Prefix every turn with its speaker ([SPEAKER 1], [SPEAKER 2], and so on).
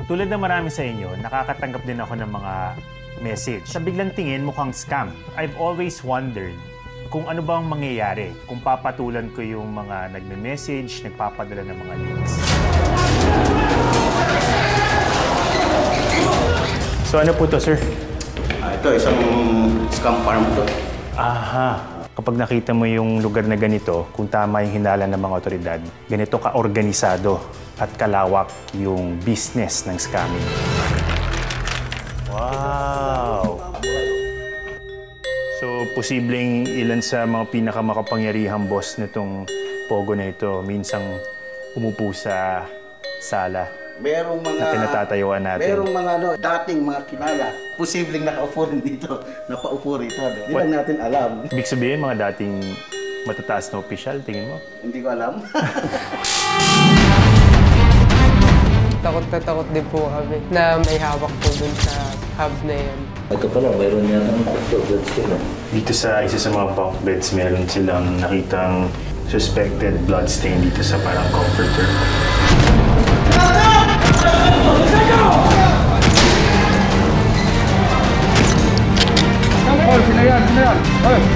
[SPEAKER 1] Tulad ng marami sa inyo, nakakatanggap din ako ng mga message. Sa biglang tingin, mukhang scam. I've always wondered kung ano bang mangyayari kung papatulan ko yung mga nagme-message, nagpapadala ng mga links. So ano po to, sir?
[SPEAKER 2] Ito, isang scam farm to.
[SPEAKER 1] Aha. Kapag nakita mo yung lugar na ganito, kung tama yung hinala ng mga otoridad, ganito ka-organisado at kalawak yung business ng scamming. Wow! So, posibleng ilan sa mga pinakamakapangyarihang boss nitong Pogo na ito, minsang umupo sa sala
[SPEAKER 2] Merong mga
[SPEAKER 1] na pinatatayuan natin.
[SPEAKER 2] Merong mga dating mga kilala. Posibleng nakaupo rin dito, napaupo rito. Hindi lang natin alam.
[SPEAKER 1] Ibig sabihin, mga dating matataas na opisyal, tingin mo?
[SPEAKER 2] Hindi ko alam.
[SPEAKER 3] Takot na takot din po kami na may hawak po dun sa hub na yan.
[SPEAKER 4] Ito pala, mayroon niya ng beds sila.
[SPEAKER 1] Dito sa isa sa mga bunk beds, meron silang nakitang suspected bloodstain dito sa parang comforter.
[SPEAKER 5] Sino yan?